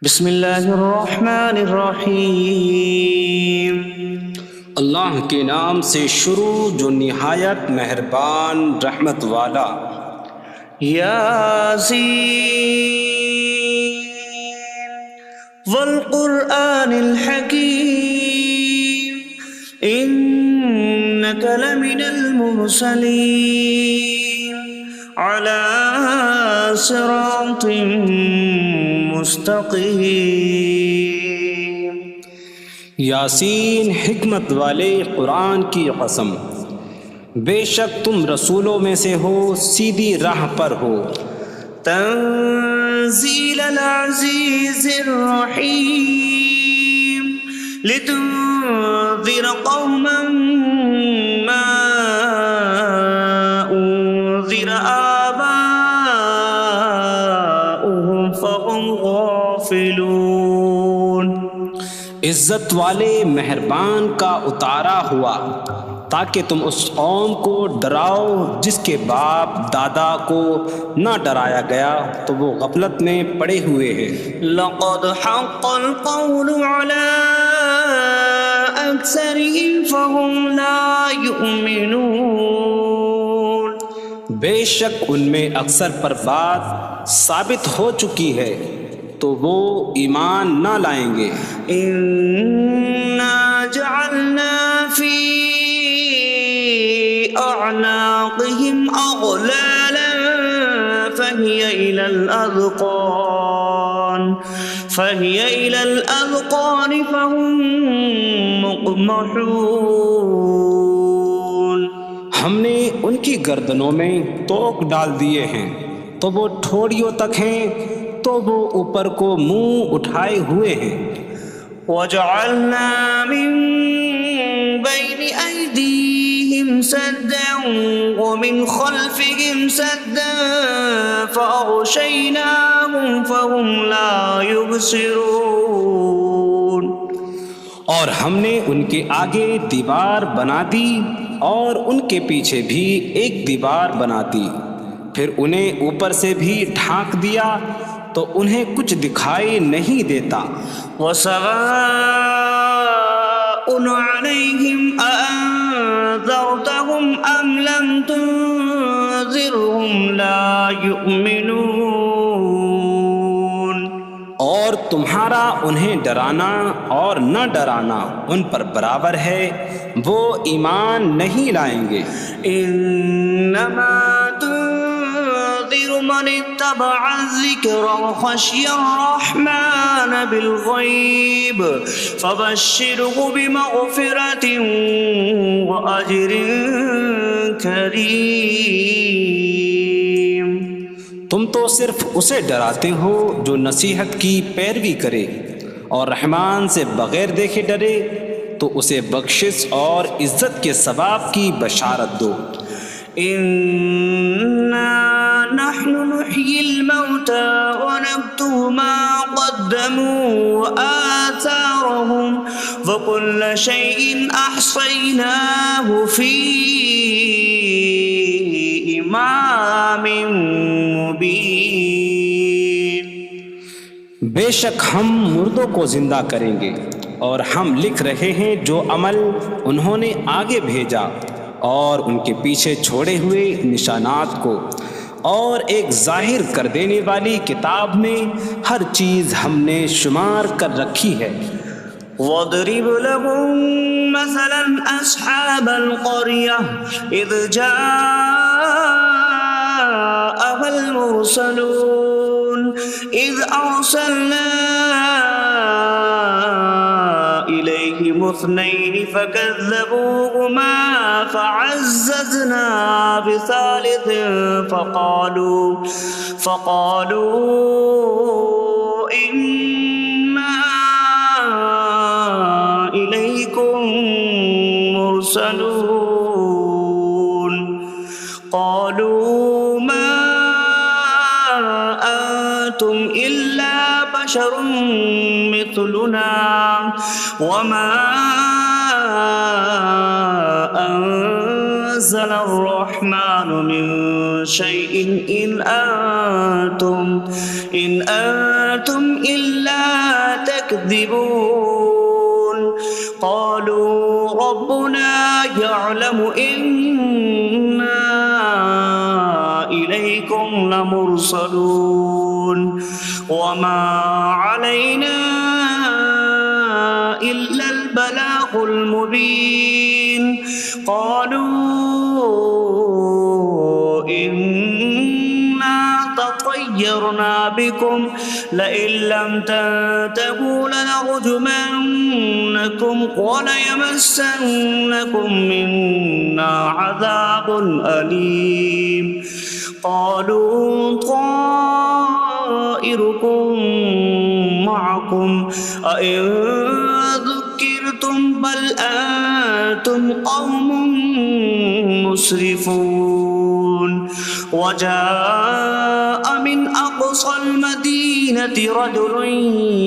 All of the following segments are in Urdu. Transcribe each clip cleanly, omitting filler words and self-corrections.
بسم اللہ الرحمن الرحیم۔ اللہ کے نام سے شروع جو نہایت مہربان رحمت والا۔ یاسین والقرآن الحکیم انک لمن المرسلین علی صراط مستقیم۔ یاسین حکمت والے قرآن کی قسم، بے شک تم رسولوں میں سے ہو، سیدھی راہ پر ہو۔ تنزیل العزیز الرحیم لتنذر قوما ما انذر آباؤهم فهم غافلون۔ عزت والے مہربان کا اتارا ہوا تاکہ تم اس قوم کو ڈراؤ جس کے باپ دادا کو نہ ڈرایا گیا تو وہ غفلت میں پڑے ہوئے ہیں۔ لقد حق القول على أكثرهم فهم لا يؤمنون۔ بے شک ان میں اکثر پر بات ثابت ہو چکی ہے تو وہ ایمان نہ لائیں گے۔ إنا جعلنا في أعناقهم أغلالا فهي إلى الأذقان فهم مقمحون۔ ہم نے ان کی گردنوں میں توق ڈال دیے ہیں تو وہ ٹھوڑیوں تک ہیں، تو وہ اوپر کو منہ اٹھائے ہوئے ہیں۔ وجعلنا من بين أيديهم سدا ومن خلفهم سدا فأغشيناهم فهم لا يبصرون۔ اور ہم نے ان کے آگے دیوار بنا دی اور ان کے پیچھے بھی ایک دیوار بنا دی، پھر انہیں اوپر سے بھی ڈھانک دیا تو انہیں کچھ دکھائی نہیں دیتا۔ وسواء عليهم أأنذرتهم أم لم تنذرهم لا يؤمنون۔ اور تمہارا انہیں ڈرانا اور نہ ڈرانا ان پر برابر ہے، وہ ایمان نہیں لائیں گے۔ انما تنذر من اتبع الذکر وخشی الرحمن بالغیب فبشره بمغفرة واجر کریم۔ تم تو صرف اسے ڈراتے ہو جو نصیحت کی پیروی کرے اور رحمان سے بغیر دیکھے ڈرے، تو اسے بخشش اور عزت کے ثواب کی بشارت دو۔ انا نحن نحيي الموتى ونكتب ما قدموا وآثارهم وكل شيء أحصيناه في إمام مبين۔ بے شک ہم مردوں کو زندہ کریں گے اور ہم لکھ رہے ہیں جو عمل انہوں نے آگے بھیجا اور ان کے پیچھے چھوڑے ہوئے نشانات کو، اور ایک ظاہر کر دینے والی کتاب میں ہر چیز ہم نے شمار کر رکھی ہے۔ وَاضْرِبْ لَهُم مَّثَلًا أَصْحَابَ الْقَرْيَةِ إِذْ جَاءَهَا الْمُرْسَلُونَ إِذْ أَرْسَلْنَا إِلَيْهِمُ اثْنَيْنِ فَكَذَّبُوهُمَا فَعَزَّزْنَا بِثَالِثٍ فَقَالُوا إِنَّا إِلَيْكُمْ مُرْسَلُونَ۔ قَالُوا مَا أَنتُمْ إِلَّا بَشَرٌ مِثْلُنَا وَمَا أَنتُمْ نزل الرحمن من شيء إن أنتم إلا تكذبون قالوا ربنا يعلم إنا إليكم لمرسلون وما علينا إلا البلاغ المبين قالوا إنا تطيرنا بكم لئن لم تنتهوا لنرجمنكم وليمسنكم منا عذاب أليم قالوا طائركم معكم أئن ذكرتم بل أنتم قوم مسرفون وجاء من أقصى المدينة رجل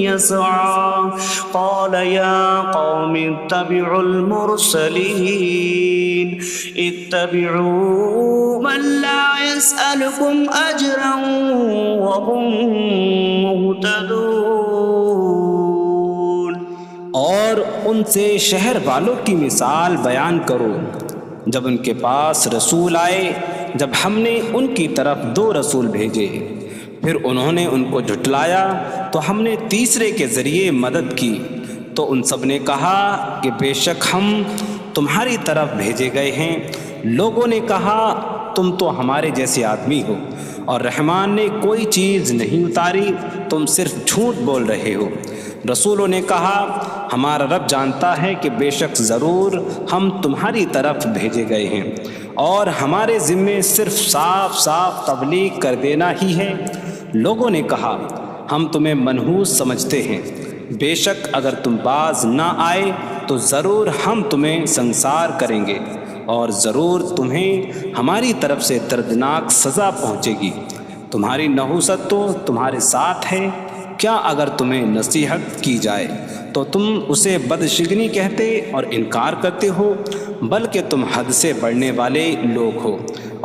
يسعى قال يا قوم اتبعوا المرسلين اتبعوا من لا يسألكم أجرا وهم مهتدون اور ان سے شہر والوں کی مثال بیان کرو جب ان کے پاس رسول آئے جب ہم نے ان کی طرف 2 رسول بھیجے پھر انہوں نے ان کو جھٹلایا تو ہم نے تیسرے کے ذریعے مدد کی تو ان سب نے کہا کہ بے شک ہم تمہاری طرف بھیجے گئے ہیں لوگوں نے کہا تم تو ہمارے جیسے آدمی ہو اور رحمان نے کوئی چیز نہیں اتاری تم صرف جھوٹ بول رہے ہو رسولوں نے کہا ہمارا رب جانتا ہے کہ بے شک ضرور ہم تمہاری طرف بھیجے گئے ہیں اور ہمارے ذمے صرف صاف صاف تبلیغ کر دینا ہی ہے لوگوں نے کہا ہم تمہیں منحوس سمجھتے ہیں بے شک اگر تم باز نہ آئے تو ضرور ہم تمہیں سنسار کریں گے اور ضرور تمہیں ہماری طرف سے دردناک سزا پہنچے گی تمہاری نحوست تو تمہارے ساتھ ہے کیا اگر تمہیں نصیحت کی جائے تو تم اسے بدشگنی کہتے اور انکار کرتے ہو بلکہ تم حد سے بڑھنے والے لوگ ہو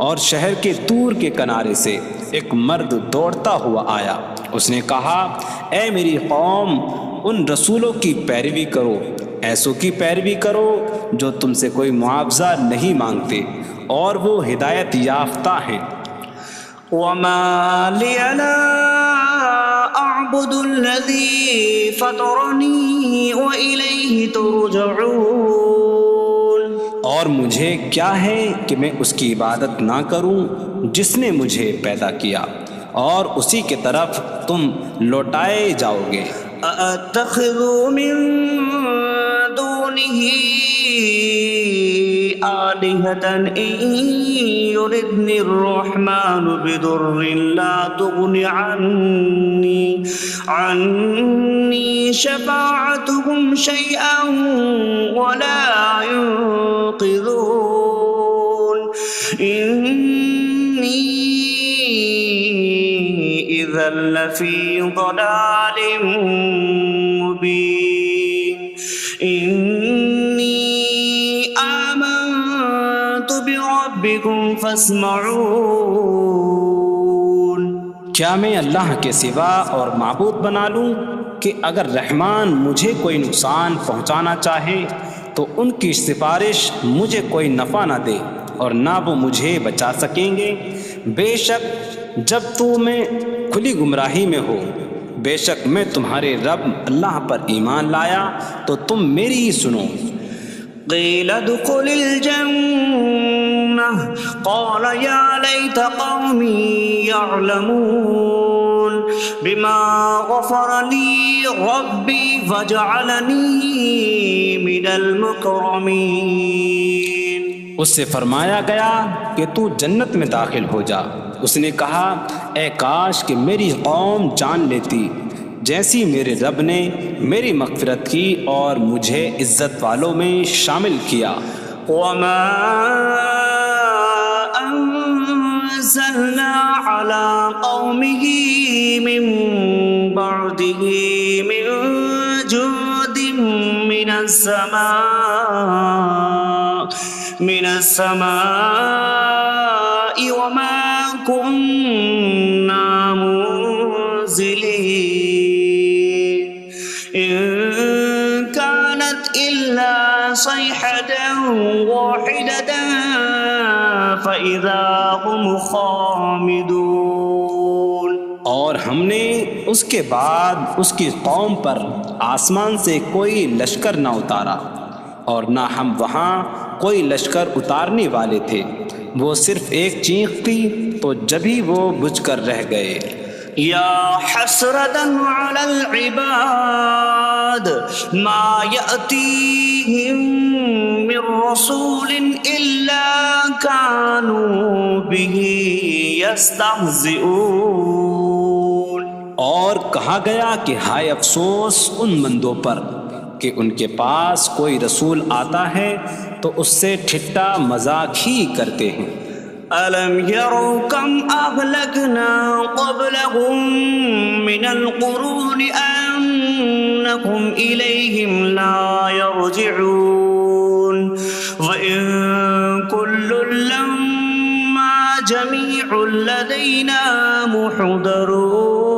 اور شہر کے دور کے کنارے سے ایک مرد دوڑتا ہوا آیا اس نے کہا اے میری قوم ان رسولوں کی پیروی کرو ایسوں کی پیروی کرو جو تم سے کوئی معاوضہ نہیں مانگتے اور وہ ہدایت یافتہ ہیں وما لي لا أعبد الذي فطرني وإليه ترجعون اور مجھے کیا ہے کہ میں اس کی عبادت نہ کروں جس نے مجھے پیدا کیا اور اسی کی طرف تم لوٹائے جاؤ گے أأتخذ من دونه آلهة إن يردني الرحمن بضر لا تغن عني شفاعتهم شيئا ولا ينقذون إني إذا لفي ضلال مبين إني آمنت بربكم فاسمعون کیا میں اللہ کے سوا اور معبود بنا لوں کہ اگر رحمان مجھے کوئی نقصان پہنچانا چاہے تو ان کی سفارش مجھے کوئی نفع نہ دے اور نہ وہ مجھے بچا سکیں گے بے شک جب میں کھلی گمراہی میں ہو بے شک میں تمہارے رب اللہ پر ایمان لایا تو تم میری ہی سنو قيل ادخل الجنة قال يا ليت قومي يعلمون بما غفر لي ربي فجعلني من المكرمين اس سے فرمایا گیا کہ تو جنت میں داخل ہو جا اس نے کہا اے کاش کہ میری قوم جان لیتی جیسی میرے رب نے میری مغفرت کی اور مجھے عزت والوں میں شامل کیا وما أنزلنا على قومه من بعده من جود من السماء من السماء وما كنا منزلين إن كانت إلا صيحة واحدة فإذا هم خامدون۔ اور ہم نے اس کے بعد اس کی قوم پر آسمان سے کوئی لشکر نہ اتارا، اور نہ ہم وہاں کوئی لشکر اتارنے والے تھے، وہ صرف ایک چیخ تھی تو جبھی وہ بجھ کر رہ گئے۔ یا حسرة على العباد ما يأتيهم من رسول إلا كانوا به يستهزئون۔ اور کہا گیا کہ ہائے افسوس ان بندوں پر کہ ان کے پاس کوئی رسول آتا ہے تو اس سے ٹھٹا مذاق ہی کرتے ہیں۔ أَلَمْ يَرَوْا كَمْ أَهْلَكْنَا قَبْلَهُمْ مِنَ الْقُرُونِ أَنَّكُمْ إِلَيْهِمْ لَا يَرْجِعُونَ وَإِن كُلٌّ لَّمَّا جَمِيعٌ لَّدَيْنَا مُحْضَرُونَ۔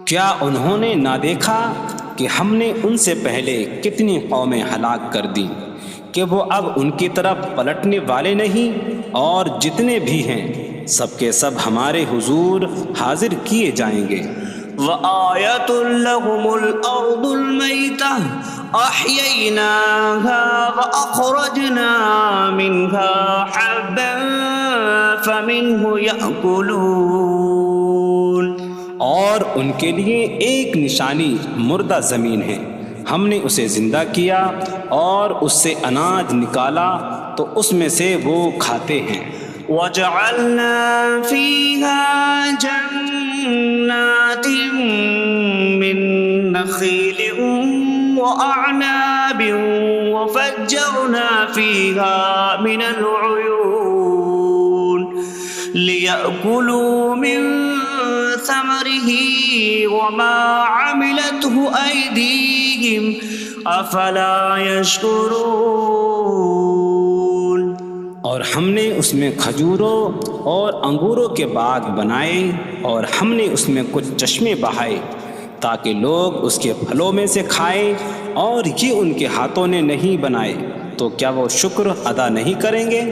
کیا انہوں نے نہ دیکھا کہ ہم نے ان سے پہلے کتنی قومیں ہلاک کر دیں کہ وہ اب ان کی طرف پلٹنے والے نہیں، اور جتنے بھی ہیں سب کے سب ہمارے حضور حاضر کیے جائیں گے۔ وَآيَةٌ لَّهُمُ الْأَرْضُ الْمَيْتَةُ أَحْيَيْنَاهَا وَأَخْرَجْنَا مِنْهَا حَبًّا فَمِنْهُ يَأْكُلُونَ۔ اور ان کے لیے ایک نشانی مردہ زمین ہے، ہم نے اسے زندہ کیا اور اس سے اناج نکالا تو اس میں سے وہ کھاتے ہیں۔ وَجَعَلْنَا فِيهَا جَنَّاتٍ مِّن نَّخِيلٍ وَأَعْنَابٍ وَفَجَّرْنَا فِيهَا مِنَ الْعُيُونِ لِيَأْكُلُوا مِن ثَمَرِهِ وَمَا عَمِلَتْهُ أَيْدِيهِمْ أَفَلَا يَشْكُرُونَ۔ اور ہم نے اس میں کھجوروں اور انگوروں کے باغ بنائے، اور ہم نے اس میں کچھ چشمے بہائے تاکہ لوگ اس کے پھلوں میں سے کھائیں، اور یہ ان کے ہاتھوں نے نہیں بنائے، تو کیا وہ شکر ادا نہیں کریں گے؟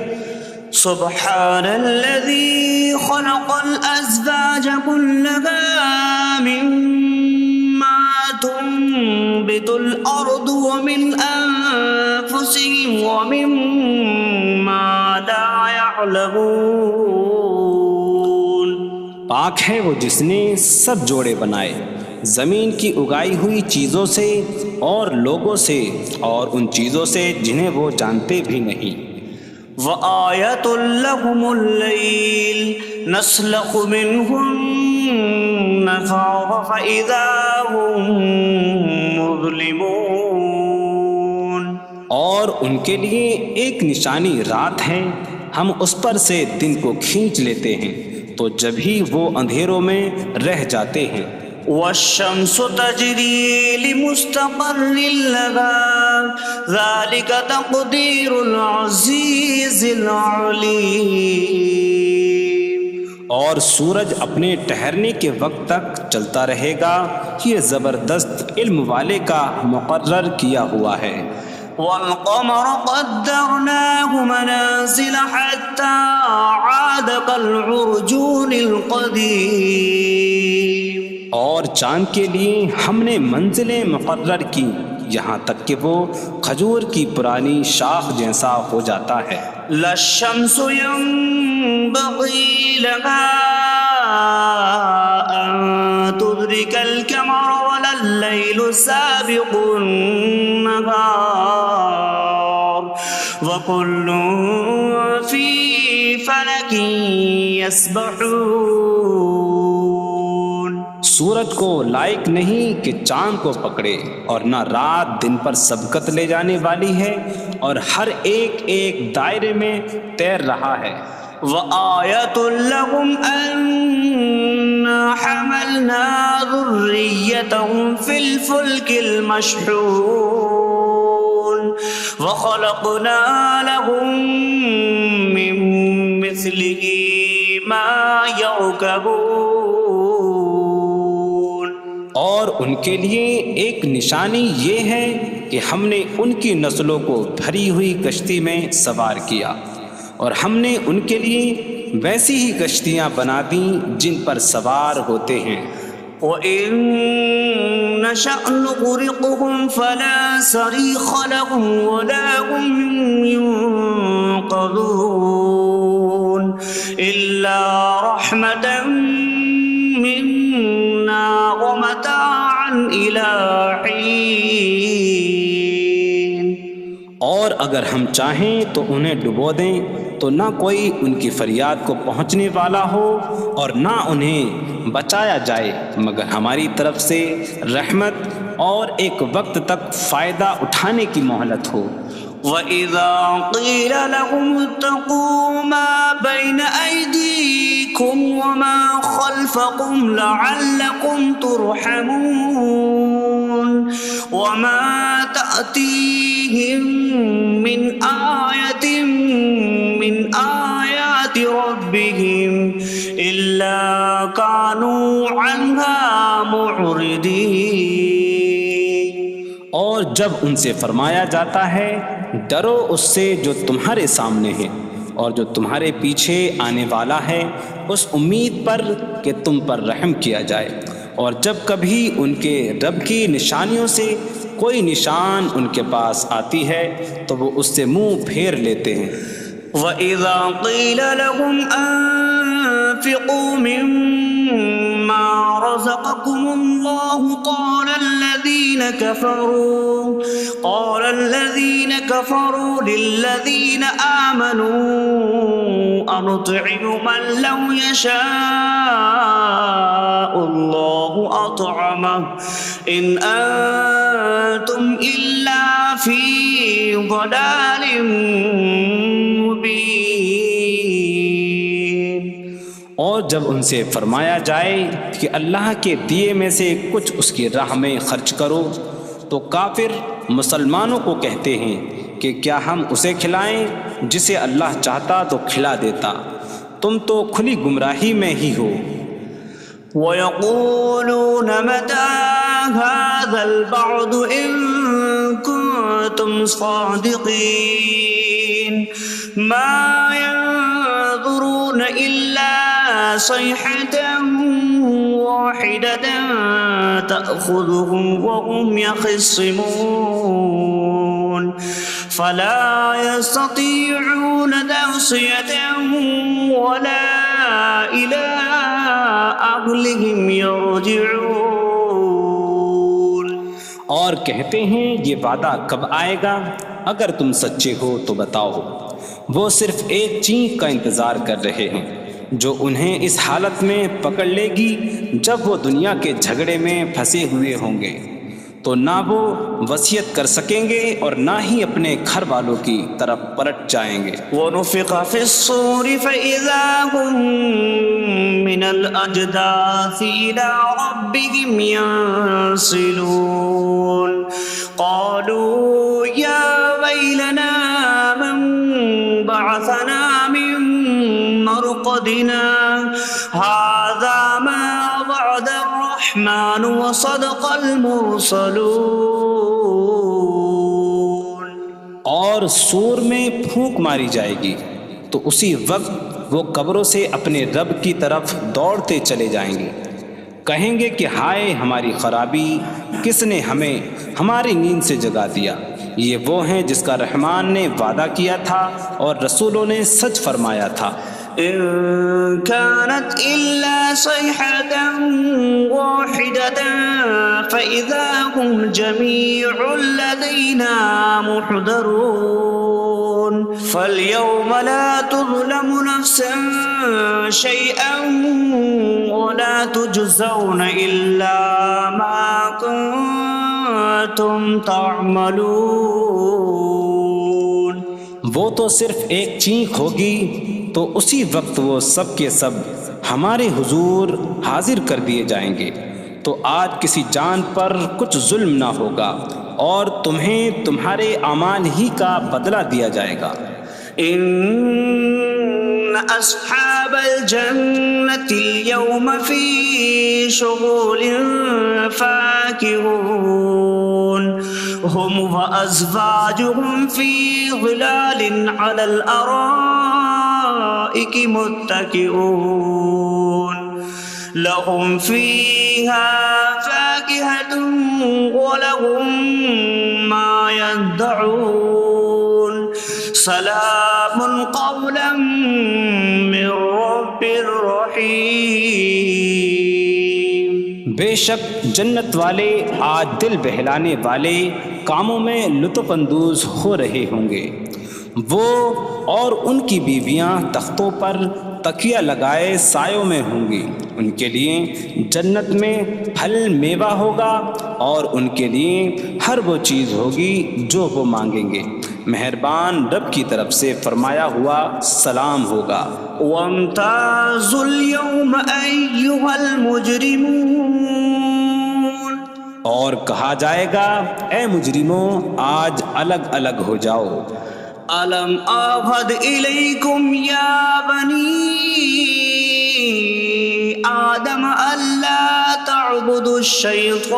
سبحان الذي خلق الأزواج كلها مما تنبت الأرض ومن أنفسهم ومما لا يعلمون۔ پاک ہے وہ جس نے سب جوڑے بنائے زمین کی اگائی ہوئی چیزوں سے اور لوگوں سے اور ان چیزوں سے جنہیں وہ جانتے بھی نہیں۔ وَآيَةٌ لَّهُمُ اللَّيْلُ نَسْلَخُ مِنْهُ النَّهَارَ فَإِذَا هُم مُظْلِمُونَ۔ اور ان کے لیے ایک نشانی رات ہے، ہم اس پر سے دن کو کھینچ لیتے ہیں تو جبھی وہ اندھیروں میں رہ جاتے ہیں۔ وَالشَّمْسُ تَجْرِي لِمُسْتَقَرٍّ لَّهَا ذَلِكَ تَقْدِيرُ الْعَزِيزِ الْعَلِيمِ۔ اور سورج اپنے ٹھہرنے کے وقت تک چلتا رہے گا، یہ زبردست علم والے کا مقرر کیا ہوا ہے۔ وَالْقَمَرَ قَدَّرْنَاهُ مَنَازِلَ حَتَّى عَادَ كَالْعُرْجُونِ الْقَدِيمِ۔ اور چاند کے لیے ہم نے منزلیں مقرر کی یہاں تک کہ وہ کھجور کی پرانی شاخ جیسا ہو جاتا ہے۔ لا الشمس ينبغي لها أن تدرك القمر ولا الليل سابق النهار وكل في فلك يسبحون۔ سورج کو لائق نہیں کہ چاند کو پکڑے، اور نہ رات دن پر سبقت لے جانے والی ہے، اور ہر ایک ایک دائرے میں تیر رہا ہے۔ وَآيَةٌ لَّهُمْ أَنَّا حَمَلْنَا ذُرِّيَّتَهُمْ فِي الْفُلْكِ الْمَشْحُونِ۔ وخلقنا لهم من مثله ما يركبون. اور ان کے لیے ایک نشانی یہ ہے کہ ہم نے ان کی نسلوں کو بھری ہوئی کشتی میں سوار کیا، اور ہم نے ان کے لیے ویسی ہی کشتیاں بنا دیں جن پر سوار ہوتے ہیں. وَإِن نَّشَأْ نُغْرِقْهُمْ فَلَا صَرِيخَ لَهُمْ وَلَا هُمْ يُنقَذُونَ إِلَّا رَحْمَةً مِّنَّا وَمَتَاعًا إِلَىٰ حِينٍ. اور اگر ہم چاہیں تو انہیں ڈبو دیں تو نہ کوئی ان کی فریاد کو پہنچنے والا ہو اور نہ انہیں بچایا جائے مگر ہماری طرف سے رحمت اور ایک وقت تک فائدہ اٹھانے کی مہلت ہو. وَإِذَا قِيلَ لَهُمُ اتَّقُوا مَا بَيْنَ أَيْدِيكُمْ وَمَا خَلْفَكُمْ لَعَلَّكُمْ تُرْحَمُونَ وَمَا تَأْتِيهِم مِّنْ آيَةٍ مِّنْ آيَاتِ رَبِّهِمْ إِلَّا كَانُوا عَنْهَا مُعْرِضِينَ. اور جب ان سے فرمایا جاتا ہے ڈرو اس سے جو تمہارے سامنے ہے اور جو تمہارے پیچھے آنے والا ہے، اس امید پر کہ تم پر رحم کیا جائے، اور جب کبھی ان کے رب کی نشانیوں سے کوئی نشان ان کے پاس آتی ہے تو وہ اس سے منہ پھیر لیتے ہیں. وَإِذَا قِيلَ لَهُمْ أَنفِقُوا مِمَّا رَزَقَكُمُ اللَّهُ قَالَ الَّذِينَ كَفَرُوا لِلَّذِينَ آمَنُوا أَنُطْعِمُ مَن لَّوْ يَشَاءُ اللَّهُ أَطْعَمَهُ إِنْ أَنتُمْ إِلَّا فِي ضَلَالٍ مبین. اور جب ان سے فرمایا جائے کہ اللہ کے دیے میں سے کچھ اس کی راہ میں خرچ کرو تو کافر مسلمانوں کو کہتے ہیں کہ کیا ہم اسے کھلائیں جسے اللہ چاہتا تو کھلا دیتا، تم تو کھلی گمراہی میں ہی ہو. وَيَقُولُونَ مَتَىٰ هَٰذَا الْوَعْدُ إِن كُنتُمْ صَادِقِينَ مَا يَنظُرُونَ إِلَّا صَيْحَةً وَاحِدَةً تَأْخُذُهُمْ وَهُمْ يَخِصِّمُونَ فَلَا يَسْتَطِيعُونَ تَوْصِيَةً وَلَا إِلَىٰ أَهْلِهِمْ يَرْجِعُونَ. اور کہتے ہیں یہ وعدہ کب آئے گا؟ اگر تم سچے ہو تو بتاؤ. وہ صرف ایک چینک کا انتظار کر رہے ہیں جو انہیں اس حالت میں پکڑ لے گی جب وہ دنیا کے جھگڑے میں پھنسے ہوئے ہوں گے، تو نہ وہ وصیت کر سکیں گے اور نہ ہی اپنے گھر والوں کی طرف پلٹ جائیں گے. وَنُفِخَ فِي الصُّورِ فَإِذَا هُم مِّنَ الْأَجْدَاثِ إِلَىٰ رَبِّهِمْ يَنسِلُونَ قَالُوا يَا وَيْلَنَا مَن بَعَثَنَا مِن مَّرْقَدِنَا هَٰذَا مَا وَعَدَ الرَّحْمَٰنُ وَصَدَقَ الْمُرْسَلُونَ. اور سور میں پھونک ماری جائے گی تو اسی وقت وہ قبروں سے اپنے رب کی طرف دوڑتے چلے جائیں گے، کہیں گے کہ ہائے ہماری خرابی، کس نے ہمیں ہماری نیند سے جگا دیا. یہ وہ ہیں جس کا رحمان نے وعدہ کیا تھا اور رسولوں نے سچ فرمایا تھا. إن كانت إلا صيحة واحدة فإذا هم جميع لدينا محضرون. فاليوم لا تظلم نفس شيئا ولا تجزون إلا ما كنتم تعملون. وہ تو صرف ایک چینک ہوگی تو اسی وقت وہ سب کے سب ہمارے حضور حاضر کر دیے جائیں گے، تو آج کسی جان پر کچھ ظلم نہ ہوگا اور تمہیں تمہارے اعمال ہی کا بدلہ دیا جائے گا۔ إن أصحاب الجنة اليوم في شغل فاكهون هم وأزواجهم في ظلال على الأرائك متكئون لهم فيها فاكهة ولهم ما يدعون سلام قولا من رب رحیم۔ بے شک جنت والے آج دل بہلانے والے کاموں میں لطف اندوز ہو رہے ہوں گے۔ وہ اور ان کی بیویاں تختوں پر تکیہ لگائے سایوں میں ہوں گی۔ ان کے لیے جنت میں پھل میوہ ہوگا اور ان کے لیے ہر وہ چیز ہوگی جو وہ مانگیں گے۔ مہربان رب کی طرف سے فرمایا ہوا سلام ہوگا۔ وامتازوا اليوم أيها المجرمون، اور کہا جائے گا اے مجرموں آج الگ الگ ہو جاؤ۔ ألم أعهد إليكم يا بني آدم ألا تعبدوا الشيطان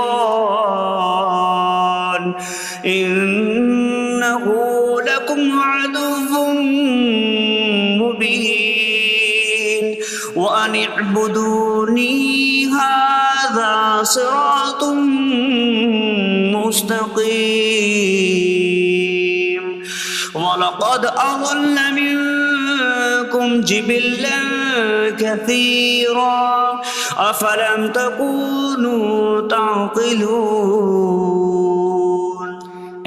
إنه لكم عدو مبين وأن اعبدوني هذا صراط مستقيم وَلَقَدْ أَضَلَّ مِنكُمْ جِبِلًّا كَثِيرًا أَفَلَمْ تَكُونُوا تَعْقِلُونَ۔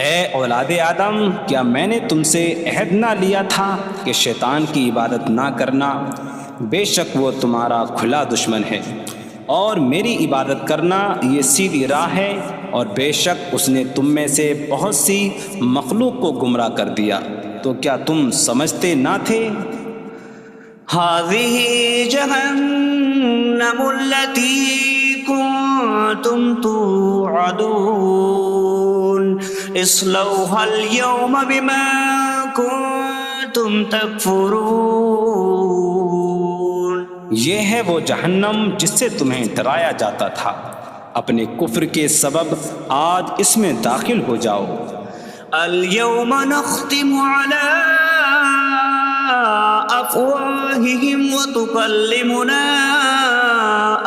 اے اولاد آدم، کیا میں نے تم سے عہد نہ لیا تھا کہ شیطان کی عبادت نہ کرنا؟ بے شک وہ تمہارا کھلا دشمن ہے، اور میری عبادت کرنا یہ سیدھی راہ ہے، اور بے شک اس نے تم میں سے بہت سی مخلوق کو گمراہ کر دیا، تو کیا تم سمجھتے نہ تھے؟ هذه جهنم التي كنتم توعدون اصلوها اليوم بما كنتم تكفرون۔ یہ ہے وہ جہنم جس سے تمہیں ڈرایا جاتا تھا، اپنے کفر کے سبب آج اس میں داخل ہو جاؤ۔ اليوم نختم على أفواههم وتكلمنا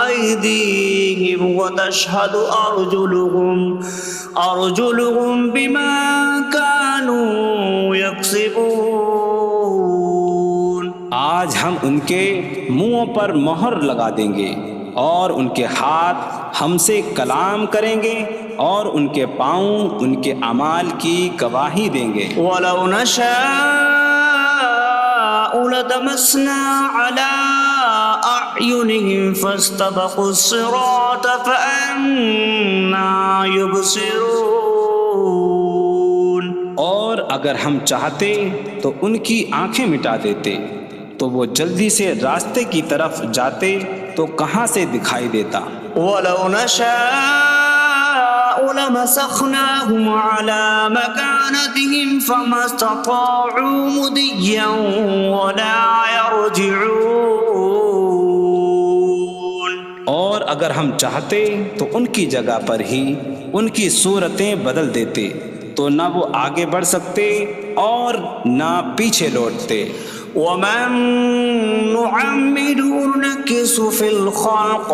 أيديهم وتشهد أرجلهم بما كانوا يكسبون۔ آج ہم ان کے منہوں پر مہر لگا دیں گے، اور ان کے ہاتھ ہم سے کلام کریں گے، اور ان کے پاؤں ان کے اعمال کی گواہی دیں گے۔ وَلَوْ نَشَاءُ لَطَمَسْنَا عَلَىٰ أَعْيُنِهِمْ فَاسْتَبَقُوا الصِّرَاطَ فَأَنَّىٰ يُبْصِرُونَ۔ اور اگر ہم چاہتے تو ان کی آنکھیں مٹا دیتے، تو وہ جلدی سے راستے کی طرف جاتے تو کہاں سے دکھائی دیتا۔ وَلَوْ نَشَاءُ لَمَسَخْنَاهُمْ عَلَىٰ مَكَانَتِهِمْ فَمَا اسْتَطَاعُوا مُضِيًّا وَلَا يَرْجِعُونَ۔ اور اگر ہم چاہتے تو ان کی جگہ پر ہی ان کی صورتیں بدل دیتے، تو نہ وہ آگے بڑھ سکتے اور نہ پیچھے لوٹتے۔ وَمَن نُّعَمِّرْهُ نُنَكِّسْهُ فِي الْخَلْقِ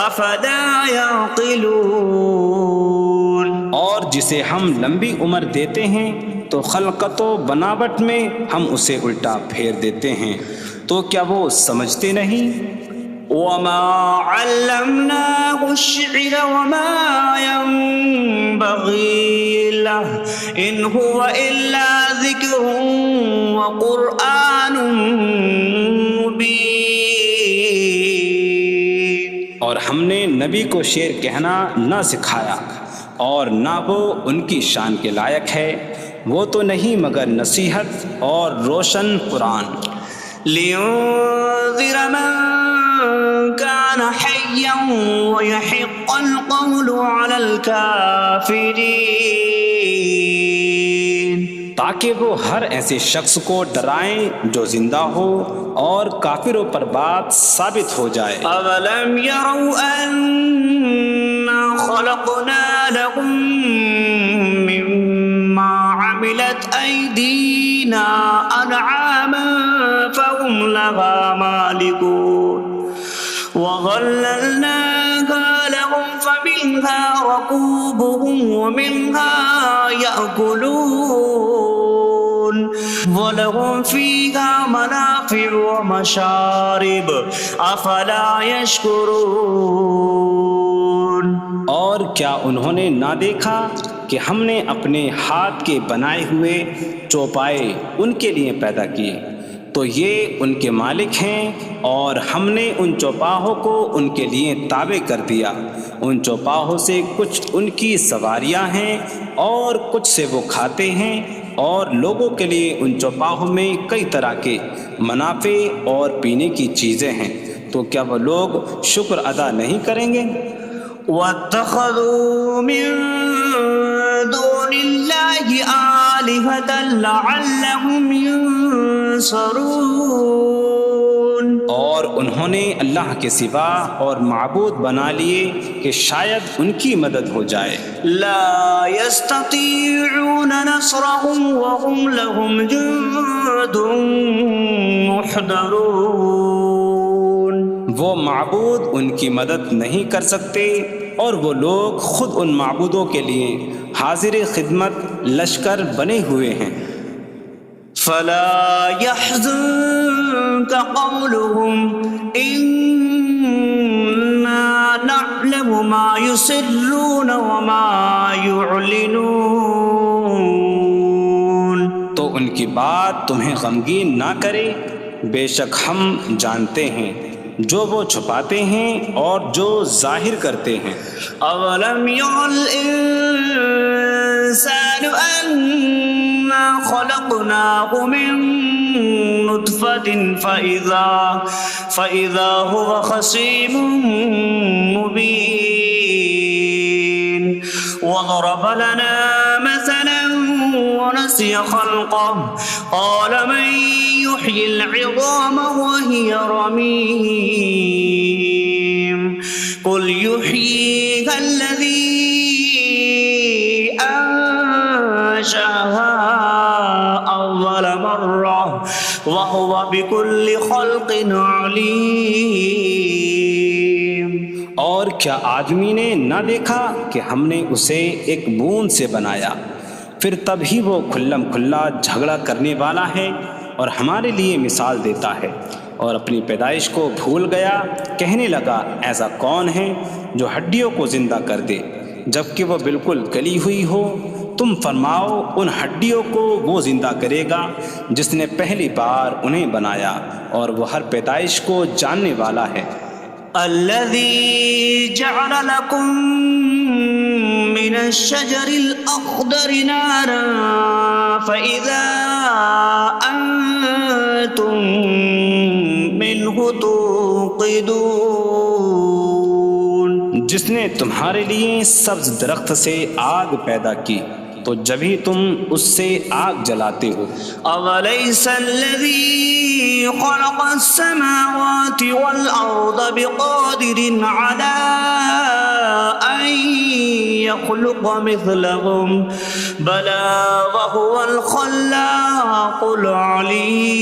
أَفَلَا يَعْقِلُونَ۔ اور جسے ہم لمبی عمر دیتے ہیں تو خلقت و بناوٹ میں ہم اسے الٹا پھیر دیتے ہیں، تو کیا وہ سمجھتے نہیں؟ وَمَا عَلَّمْنَاهُ الشِّعْرَ وَمَا يَنبَغِي لَهُ إِنْ هُوَ إِلَّا ذِكْرٌ وَقُرْآنٌ مُّبِينٌ۔ اور ہم نے نبی کو شعر کہنا نہ سکھایا، اور نہ وہ ان کی شان کے لائق ہے، وہ تو نہیں مگر نصیحت اور روشن قرآن۔ لِيُنذِرَ مَن كَانَ حَيًّا حيا ويحق القول على الكافرين تاکہ وہ ہر ایسے شخص کو ڈرائیں جو زندہ ہو اور کافروں پر بات ثابت ہو جائے۔ أولم يروا أنا خلقنا لهم مما عملت أيدينا أنعاما فهم لها مالكون وظللناها لهم فمنها ركوبهم ومنها يأكلون وَلَهُمْ فِيهَا مَنَافِعُ وَمَشَارِبُ أَفَلَا يَشْكُرُونَ۔ اور کیا انہوں نے نہ دیکھا کہ ہم نے اپنے ہاتھ کے بنائے ہوئے چوپائے ان کے لیے پیدا کیے، تو یہ ان کے مالک ہیں، اور ہم نے ان چوپاہوں کو ان کے لیے تابع کر دیا۔ ان چوپاہوں سے کچھ ان کی سواریاں ہیں اور کچھ سے وہ کھاتے ہیں، اور لوگوں کے لیے ان چوپاہوں میں کئی طرح کے منافع اور پینے کی چیزیں ہیں، تو کیا وہ لوگ شکر ادا نہیں کریں گے؟ وَاتَّخَذُوا مِن دُونِ اللَّهِ آلِهَةً لَعَلَّهُمْ يُنصَرُونَ۔ اور انہوں نے اللہ کے سوا اور معبود بنا لیے کہ شاید ان کی مدد ہو جائے۔ لا يستطيعون نصرهم وهم لهم جند محضرون۔ وہ معبود ان کی مدد نہیں کر سکتے، اور وہ لوگ خود ان معبودوں کے لیے حاضر خدمت لشکر بنے ہوئے ہیں۔ فلا يحزنك قولهم إنا نعلم ما يسرون وما يعلنون۔ تو ان کی بات تمہیں غمگین نہ کرے، بے شک ہم جانتے ہیں جو وہ چھپاتے ہیں اور جو ظاہر کرتے ہیں۔ اولم ير الانسان انا خلقناه من نطفة فإذا هو خصيم مبين وضرب لنا مثلا ونسي خلقه قال من يحيي العظام وهي رميم قل يحييها الذي أنشأها أول مرة وهو بكل خلق عليم۔ اور کیا آدمی نے نہ دیکھا کہ ہم نے اسے ایک بوند سے بنایا، پھر تب ہی وہ کھلم کھلا جھگڑا کرنے والا ہے اور ہمارے لیے مثال دیتا ہے، اور اپنی پیدائش کو بھول گیا، کہنے لگا ایسا کون ہے جو ہڈیوں کو زندہ کر دے جبکہ وہ بالکل گلی ہوئی ہو؟ تم فرماؤ ان ہڈیوں کو وہ زندہ کرے گا جس نے پہلی بار انہیں بنایا، اور وہ ہر پیدائش کو جاننے والا ہے۔ الذي جعل لكم من الشجر الأخضر نارا فإذا أنتم منه توقدون۔ جس نے تمہارے لیے سبز درخت سے آگ پیدا کی تو جبھی تم اس سے آگ جلاتے ہو۔ أَوَلَيْسَ الَّذِي خَلَقَ السَّمَاوَاتِ وَالْأَرْضَ بِقَادِرٍ عَلَىٰ أَن يَخْلُقَ مِثْلَهُم بَلَىٰ وَهُوَ الْخَلَّاقُ الْعَلِيمُ۔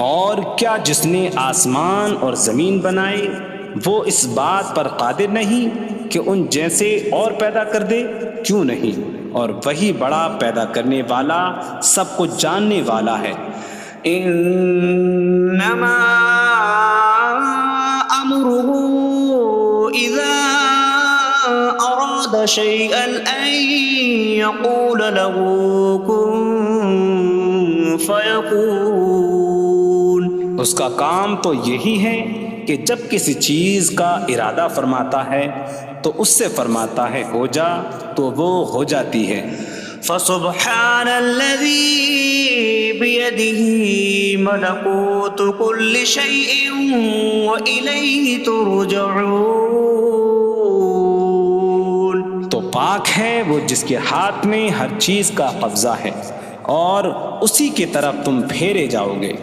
اور کیا جس نے آسمان اور زمین بنائے وہ اس بات پر قادر نہیں کہ ان جیسے اور پیدا کر دے؟ کیوں نہیں، اور وہی بڑا پیدا کرنے والا سب کچھ جاننے والا ہے۔ انما امره اذا اراد شيئا ان يقول له كن فيكون۔ اس کا کام تو یہی ہے کہ جب کسی چیز کا ارادہ فرماتا ہے تو اس سے فرماتا ہے ہو جا، تو وہ ہو جاتی ہے۔ فسبحان الذي بيده ملكوت كل شيء وإليه ترجعون. تو پاک ہے وہ جس کے ہاتھ میں ہر چیز کا قبضہ ہے اور اسی کی طرف تم پھیرے جاؤ گے.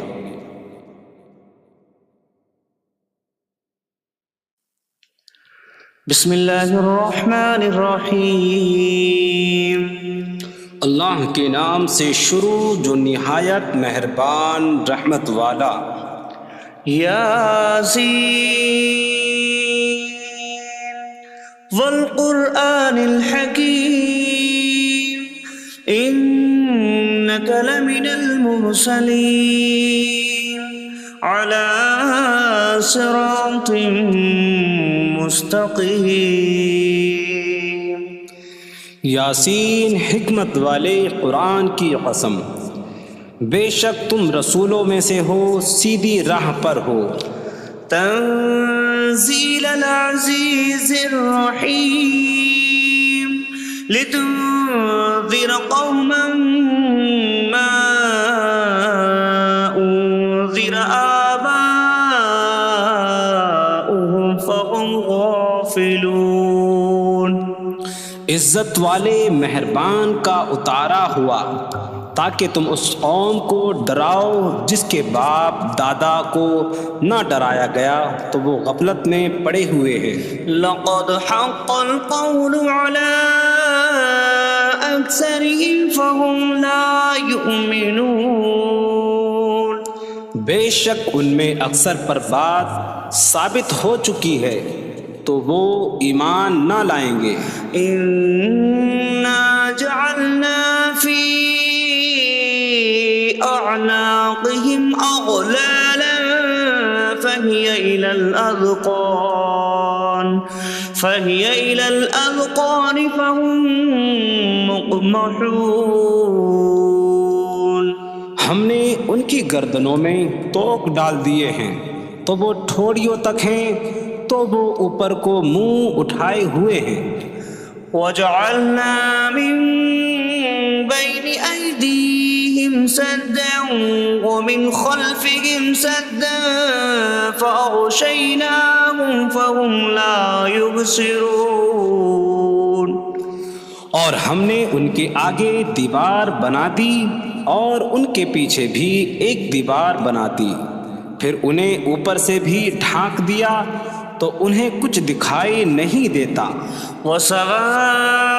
بسم اللہ الرحمن الرحیم. اللہ کے نام سے شروع جو نہایت مہربان رحمت والا. یاسین والقرآن الحکیم انک لمن المرسلین علی صراط مستقیم. یاسین حکمت والے قرآن کی قسم، بے شک تم رسولوں میں سے ہو، سیدھی راہ پر ہو. تنزیل العزیز الرحیم لتنذر قوما ما انذر آباؤهم فهم غافلون. عزت والے مہربان کا اتارا ہوا تاکہ تم اس قوم کو ڈراؤ جس کے باپ دادا کو نہ ڈرایا گیا تو وہ غفلت میں پڑے ہوئے ہیں. لقد حق القول على أكثرهم فهم لا يؤمنون. بے شک ان میں اکثر پر بات ثابت ہو چکی ہے تو وہ ایمان نہ لائیں گے. إنا جعلنا في أعناقهم أغلالا فهي إلى الأذقان فهم مقمحون. ہم نے ان کی گردنوں میں توق ڈال دیے ہیں تو وہ ٹھوڑیوں تک ہیں تو وہ اوپر کو منہ اٹھائے ہوئے ہیں. وجعلنا من بين أيديهم سدا ومن خلفهم سدا فأغشيناهم فهم لا يبصرون. اور ہم نے ان کے آگے دیوار بنا دی اور ان کے پیچھے بھی ایک دیوار بنا دی، پھر انہیں اوپر سے بھی ڈھانک دیا تو انہیں کچھ دکھائی نہیں دیتا. وسواء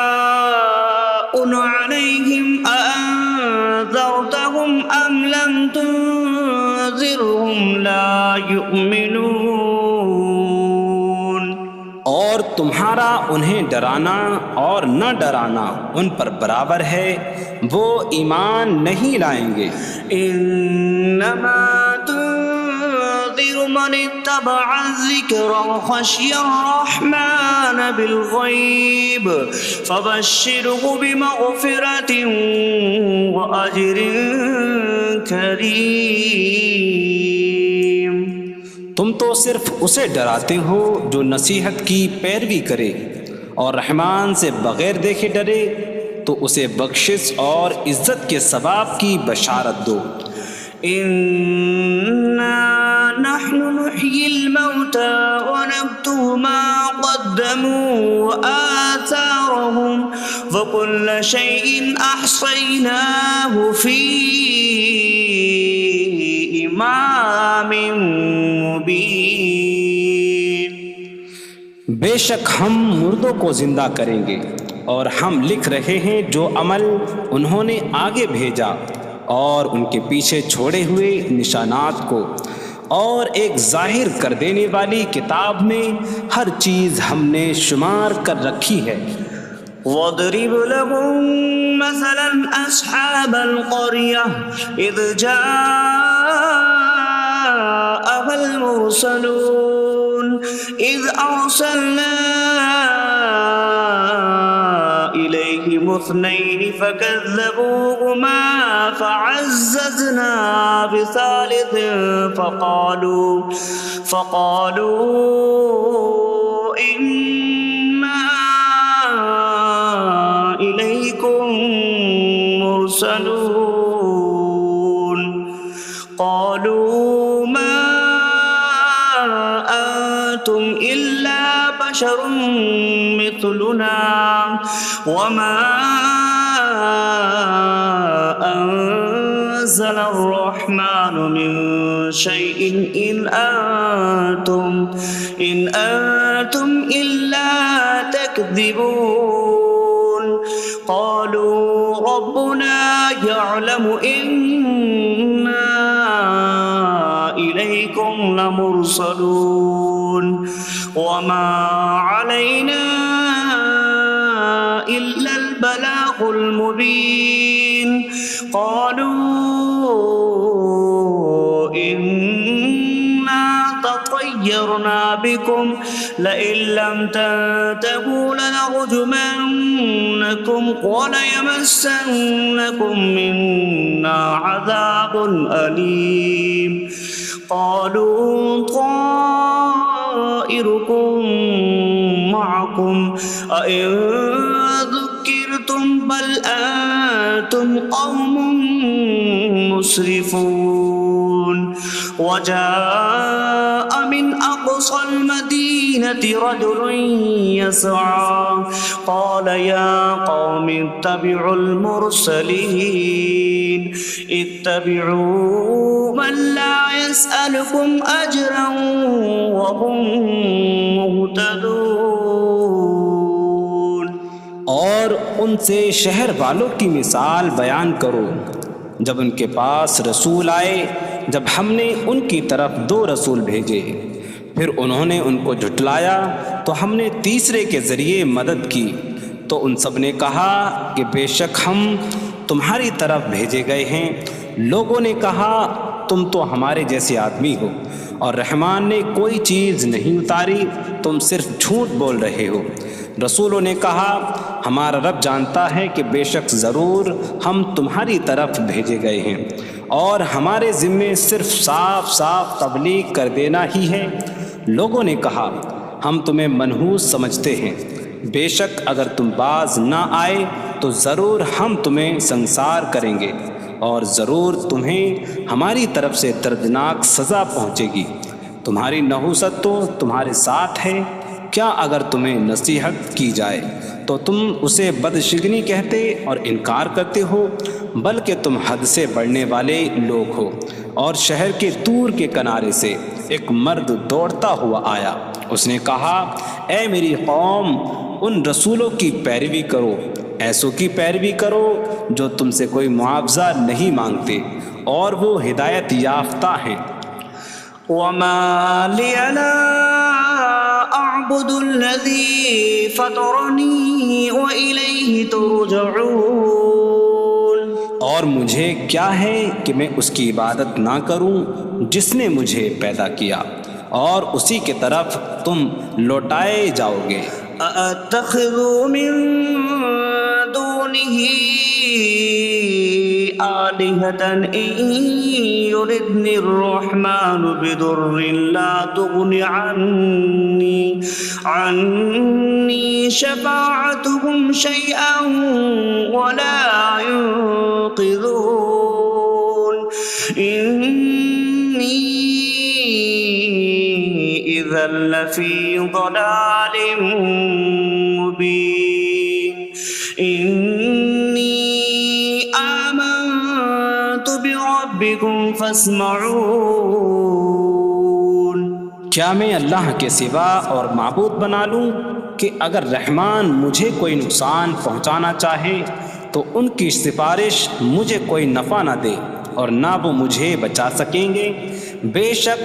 عليهم أأنذرتهم أم لم تنذرهم لا يؤمنون. اور تمہارا انہیں ڈرانا اور نہ ڈرانا ان پر برابر ہے، وہ ایمان نہیں لائیں گے. انما تنذر من اتبع الذکر وخشی الرحمن بالغیب فبشره بمغفرة وأجر کریم. تم تو صرف اسے ڈراتے ہو جو نصیحت کی پیروی کرے اور رحمان سے بغیر دیکھے ڈرے تو اسے بخشش اور عزت کے ثواب کی بشارت دو. انا نحن نحيي الموتى ونكتب ما قدموا وآثارهم وكل شيء أحصيناه في إمام مبين. بے شک ہم مردوں کو زندہ کریں گے اور ہم لکھ رہے ہیں جو عمل انہوں نے آگے بھیجا اور ان کے پیچھے چھوڑے ہوئے نشانات کو، اور ایک ظاہر کر دینے والی کتاب میں ہر چیز ہم نے شمار کر رکھی ہے. وَاضْرِبْ لَهُم مَّثَلًا أَصْحَابَ الْقَرْيَةِ إِذْ جَاءَهَا الْمُرْسَلُونَ إِذْ أَرْسَلْنَا إِلَيْهِمُ اثْنَيْنِ فَكَذَّبُوهُمَا فَعَزَّزْنَا بِثَالِثٍ فَقَالُوا إِنَّا إِلَيْكُمْ لمرسلون قالوا ما أنتم إلا بشر مثلنا وما أنزل الرحمن من شيء إن أنتم إلا تكذبون قالوا ربنا يعلم إنا إليكم لمرسلون وما علينا إلا البلاغ المبين قالوا إنا تطيرنا بكم لئن لم تنتهوا لنرجمنكم وليمسنكم منا عذاب أليم قالوا طائركم معكم أئن ذكرتم بل أنتم قوم مسرفون وجاء من أقصى المدينة رجل يسعى قال يا قوم اتبعوا المرسلين اتبعوا من لا يسألكم أجرا وهم مهتدون اور ان سے شہر والوں کی مثال بیان کرو جب ان کے پاس رسول آئے جب ہم نے ان کی طرف 2 رسول بھیجے پھر انہوں نے ان کو جھٹلایا تو ہم نے تیسرے کے ذریعے مدد کی تو ان سب نے کہا کہ بے شک ہم تمہاری طرف بھیجے گئے ہیں لوگوں نے کہا تم تو ہمارے جیسے آدمی ہو اور رحمان نے کوئی چیز نہیں اتاری تم صرف جھوٹ بول رہے ہو رسولوں نے کہا ہمارا رب جانتا ہے کہ بے شک ضرور ہم تمہاری طرف بھیجے گئے ہیں اور ہمارے ذمے صرف صاف صاف تبلیغ کر دینا ہی ہے لوگوں نے کہا ہم تمہیں منحوس سمجھتے ہیں بے شک اگر تم باز نہ آئے تو ضرور ہم تمہیں سنسار کریں گے اور ضرور تمہیں ہماری طرف سے دردناک سزا پہنچے گی تمہاری نحوست تو تمہارے ساتھ ہے کیا اگر تمہیں نصیحت کی جائے تو تم اسے بدشگنی کہتے اور انکار کرتے ہو بلکہ تم حد سے بڑھنے والے لوگ ہو اور شہر کے دور کے کنارے سے ایک مرد دوڑتا ہوا آیا اس نے کہا اے میری قوم ان رسولوں کی پیروی کرو ایسوں کی پیروی کرو جو تم سے کوئی معاوضہ نہیں مانگتے اور وہ ہدایت یافتہ ہیں وما لي لا أعبد الذي فطرني وإليه ترجعون اور مجھے کیا ہے کہ میں اس کی عبادت نہ کروں جس نے مجھے پیدا کیا اور اسی کی طرف تم لوٹائے جاؤ گے أأتخذ من دونه آلهة إن يردني الرحمن بضر لا تغن عني شفاعتهم شيئا ولا ينقذون إني إذا لفي ضلال مبين إني آمنت بربكم فاسمعون کیا میں اللہ کے سوا اور معبود بنا لوں کہ اگر رحمان مجھے کوئی نقصان پہنچانا چاہے تو ان کی سفارش مجھے کوئی نفع نہ دے اور نہ وہ مجھے بچا سکیں گے بے شک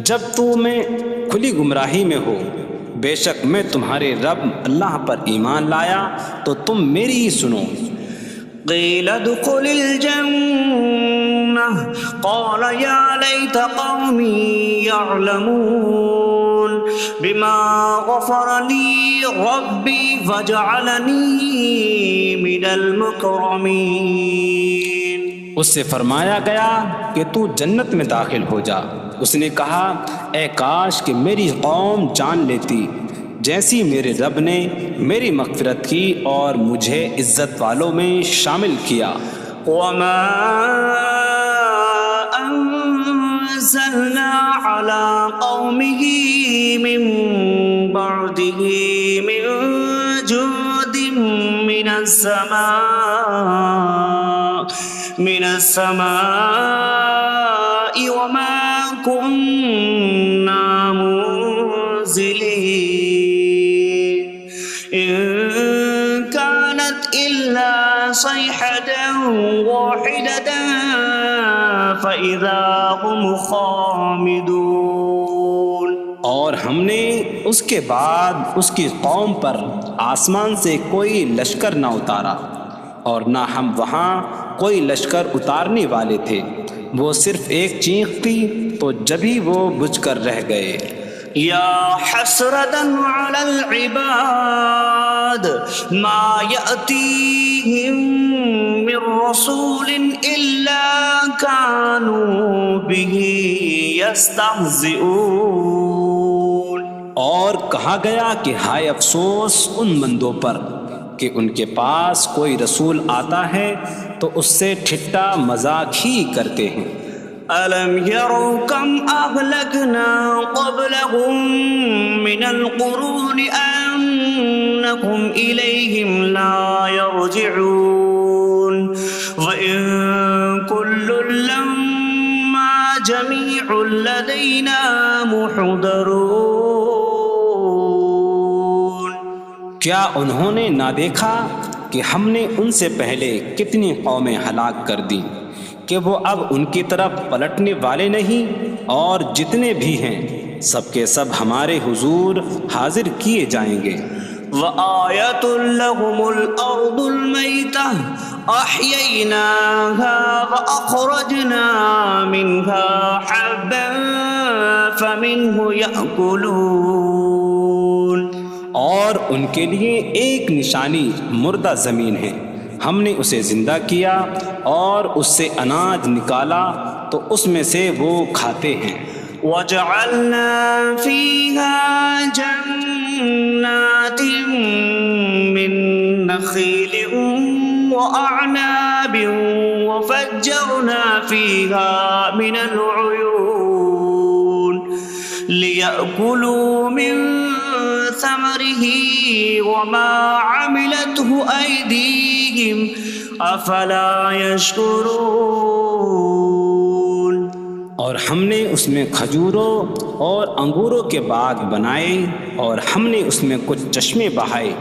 جب میں کھلی گمراہی میں ہو بے شک میں تمہارے رب اللہ پر ایمان لایا تو تم میری ہی سنو قیل ادخل الجنة قال یا لیت قومی یعلمون بما غفر لی ربی وجعلنی من المکرمین اس سے فرمایا گیا کہ تو جنت میں داخل ہو جا اس نے کہا اے کاش کہ میری قوم جان لیتی جیسی میرے رب نے میری مغفرت کی اور مجھے عزت والوں میں شامل کیا وما أنزلنا على قومه من بعده من جود من السماء وما كنا منزلين إن كانت إلا صيحة واحدة فإذا هم خامدون. اور ہم نے اس کے بعد اس کی قوم پر آسمان سے کوئی لشکر نہ اتارا اور نہ ہم وہاں کوئی لشکر اتارنے والے تھے. وہ صرف ایک چیخ کی تو جبھی وہ بجھ کر رہ گئے. یا حسرة على العباد ما يأتيهم من رسول إلا كانوا به يستهزئون. اور کہا گیا کہ ہائے افسوس ان بندوں پر کہ ان کے پاس کوئی رسول آتا ہے تو اس سے ٹھٹا مذاق ہی کرتے ہیں. أَلَمْ يَرَوْا كَمْ أَهْلَكْنَا قَبْلَهُمْ مِنَ الْقُرُونِ أَنَّكُمْ إِلَيْهِمْ لَا يَرْجِعُونَ وَإِن كُلٌّ لَمَّا جَمِيعٌ لَدَيْنَا مُحْضَرُونَ. کیا انہوں نے نہ دیکھا کہ ہم نے ان سے پہلے کتنی قومیں ہلاک کر دیں کہ وہ اب ان کی طرف پلٹنے والے نہیں، اور جتنے بھی ہیں سب کے سب ہمارے حضور حاضر کیے جائیں گے. وَآيَةٌ لَهُمُ الْأَرْضُ الْمَيْتَةُ أَحْيَيْنَاهَا وَأَخْرَجْنَا مِنْهَا حَبًّا فَمِنْهُ يَأْكُلُونَ. اور ان کے لیے ایک نشانی مردہ زمین ہے، ہم نے اسے زندہ کیا اور اس سے اناج نکالا تو اس میں سے وہ کھاتے ہیں. وَجَعَلْنَا فِيهَا جَنَّاتٍ مِّن نَخِيلٍ وَأَعْنَابٍ وَفَجَّرْنَا فِيهَا مِنَ الْعُيُونِ لِيَأْكُلُوا مِن ثمره وما عملته أيديهم أفلا يشكرون. اور ہم نے اس میں کھجوروں اور انگوروں کے باغ بنائے اور ہم نے اس میں کچھ چشمے بہائے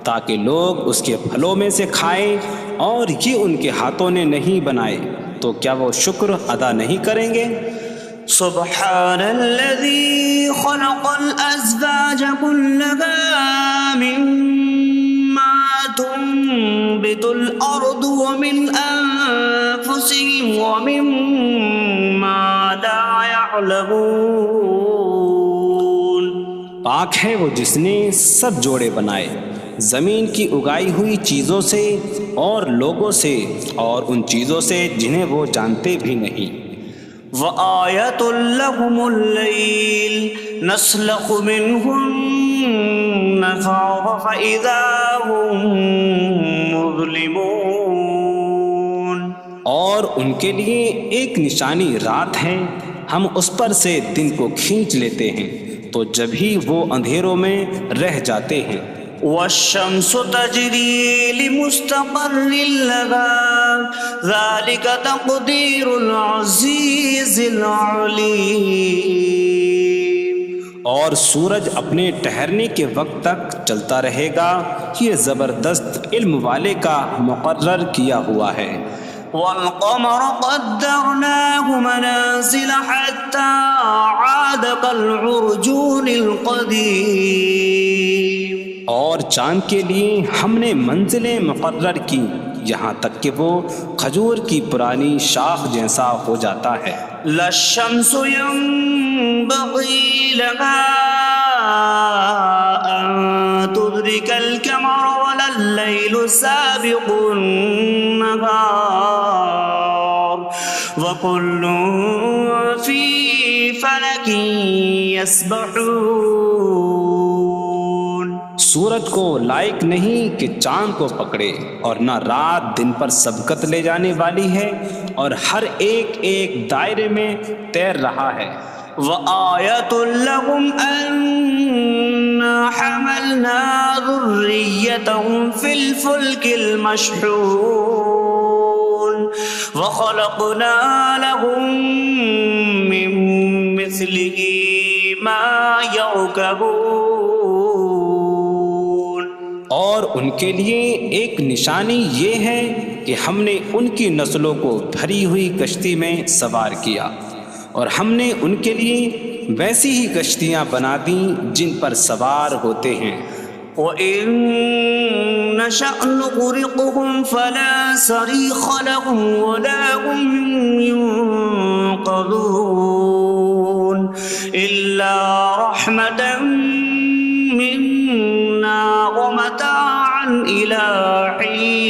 تاکہ لوگ اس کے پھلوں میں سے کھائیں، اور یہ ان کے ہاتھوں نے نہیں بنائے تو کیا وہ شکر ادا نہیں کریں گے؟ سبحان الذي خلق الأزواج كلها مما تنبت الأرض ومن أنفسهم ومما لا يعلمون. پاک ہے وہ جس نے سب جوڑے بنائے زمین کی اگائی ہوئی چیزوں سے اور لوگوں سے اور ان چیزوں سے جنہیں وہ جانتے بھی نہیں. وَآيَةٌ لَهُمُ اللَّيْلُ نَسْلَخُ مِنْهُ النَّهَارَ فَإِذَا هُمْ مُظْلِمُونَ. اور ان کے لیے ایک نشانی رات ہے، ہم اس پر سے دن کو کھینچ لیتے ہیں تو جب ہی وہ اندھیروں میں رہ جاتے ہیں. وَالشَّمْسُ تَجْرِي لِمُسْتَقَرٍّ لَهَا ذَلِكَ تَقْدِيرُ الْعَزِيزِ الْعَلِيمِ. اور سورج اپنے ٹھہرنے کے وقت تک چلتا رہے گا، یہ زبردست علم والے کا مقرر کیا ہوا ہے. وَالْقَمَرَ قَدَّرْنَاهُ مَنَازِلَ حَتَّى عَادَ كَالْعُرْجُونِ الْقَدِيمِ. اور چاند کے لیے ہم نے منزلیں مقرر کی یہاں تک کہ وہ کھجور کی پرانی شاخ جیسا ہو جاتا ہے. لا الشمس ينبغي لها أن تدرك القمر ولا الليل سابق النهار وكل في فلك يسبحون. سورج کو لائق نہیں کہ چاند کو پکڑے، اور نہ رات دن پر سبقت لے جانے والی ہے، اور ہر ایک ایک دائرے میں تیر رہا ہے۔ وَآيَةٌ لَهُمْ أَنَّا حَمَلْنَا ذُرِّيَّتَهُمْ فِي الْفُلْكِ الْمَشْحُونِ وَخَلَقْنَا لَهُم مِّن مِّثْلِهِ مَا يَرْكَبُونَ۔ اور ان کے لیے ایک نشانی یہ ہے کہ ہم نے ان کی نسلوں کو بھری ہوئی کشتی میں سوار کیا، اور ہم نے ان کے لیے ویسی ہی کشتیاں بنا دیں جن پر سوار ہوتے ہیں۔ وَإِن نَّشَأْ نُغْرِقْهُمْ فَلَا صَرِيخَ لَهُمْ وَلَا هُمْ يُنقَذُونَ إِلَّا رَحْمَةً مِّنَّا وَمَتَاعًا إِلَىٰ حِينٍ۔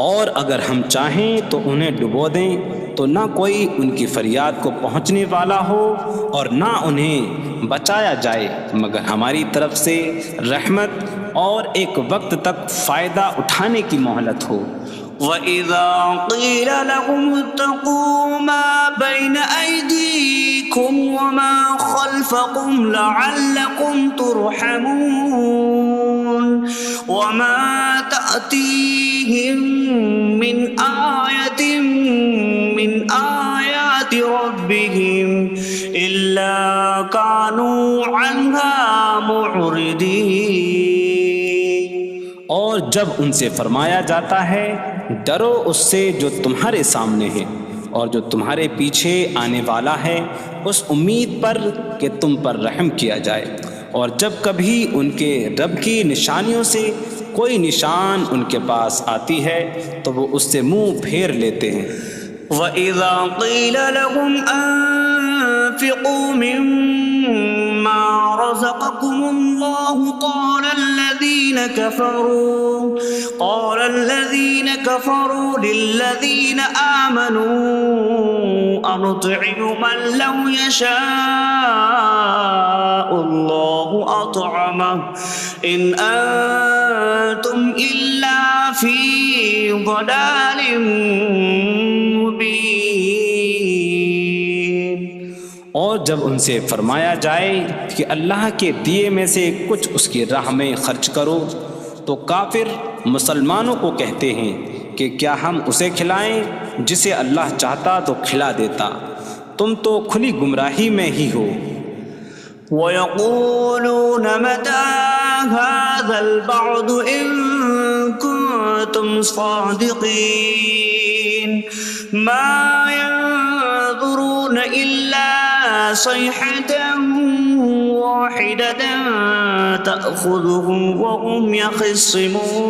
اور اگر ہم چاہیں تو انہیں ڈبو دیں تو نہ کوئی ان کی فریاد کو پہنچنے والا ہو، اور نہ انہیں بچایا جائے مگر ہماری طرف سے رحمت اور ایک وقت تک فائدہ اٹھانے کی مہلت ہو۔ وَإِذَا قِيلَ لَهُمُ اتَّقُوا مَا بَيْنَ أَيْدِيكُمْ وَمَا خَلْفَكُمْ لَعَلَّكُمْ تُرْحَمُونَ وَمَا تَأْتِيهِم مِّنْ آيَةٍ مِّنْ آيَاتِ رَبِّهِمْ إِلَّا كَانُوا عَنْهَا مُعْرِضِينَ۔ اور جب ان سے فرمایا جاتا ہے ڈرو اس سے جو تمہارے سامنے ہے اور جو تمہارے پیچھے آنے والا ہے، اس امید پر کہ تم پر رحم کیا جائے، اور جب کبھی ان کے رب کی نشانیوں سے کوئی نشان ان کے پاس آتی ہے تو وہ اس سے منہ پھیر لیتے ہیں۔ وَإِذَا قِيلَ لَهُمْ أَنفِقُوا مِمَّا رَزَقَكُمُ اللَّهُ قَالَ الَّذِينَ كَفَرُوا لِلَّذِينَ آمَنُوا أَنُطْعِمُ مَن لَّوْ يَشَاءُ اللَّهُ أَطْعَمَهُ إِنْ أَنتُمْ إِلَّا فِي ضَلَالٍ مُّبِينٍ۔ اور جب ان سے فرمایا جائے کہ اللہ کے دیے میں سے کچھ اس کی راہ میں خرچ کرو تو کافر مسلمانوں کو کہتے ہیں کہ کیا ہم اسے کھلائیں جسے اللہ چاہتا تو کھلا دیتا، تم تو کھلی گمراہی میں ہی ہو۔ وَيَقُولُونَ مَتَىٰ هَٰذَا الْوَعْدُ إِن كُنتُمْ صَادِقِينَ مَا يَنظُرُونَ إِلَّا صَيْحَةً وَاحِدَةً تَأْخُذُهُمْ وَهُمْ يَخِصِّمُونَ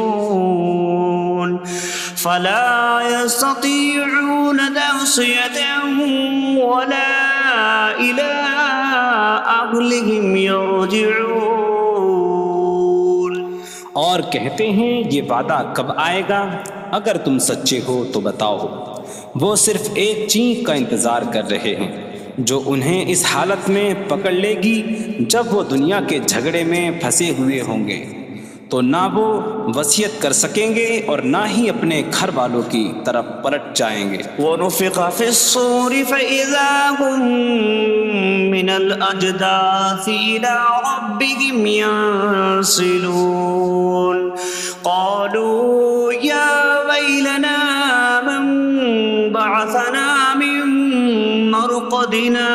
فَلَا يَسْتَطِيعُونَ تَوْصِيَةً وَلَا إِلَىٰ أَهْلِهِمْ يَرْجِعُونَ۔ اور کہتے ہیں یہ وعدہ کب آئے گا؟ اگر تم سچے ہو تو بتاؤ۔ وہ صرف ایک چینخ کا انتظار کر رہے ہیں جو انہیں اس حالت میں پکڑ لے گی جب وہ دنیا کے جھگڑے میں پھنسے ہوئے ہوں گے، تو نہ وہ وصیت کر سکیں گے اور نہ ہی اپنے گھر والوں کی طرف پلٹ جائیں گے۔ وَنُفِخَ فِي الصُّورِ فَإِذَا هُم مِّنَ الْأَجْدَاثِ إِلَىٰ رَبِّهِمْ يَنسِلُونَ قَالُوا يَا وَيْلَنَا مَن بَعَثَنَا مِن مَّرْقَدِنَا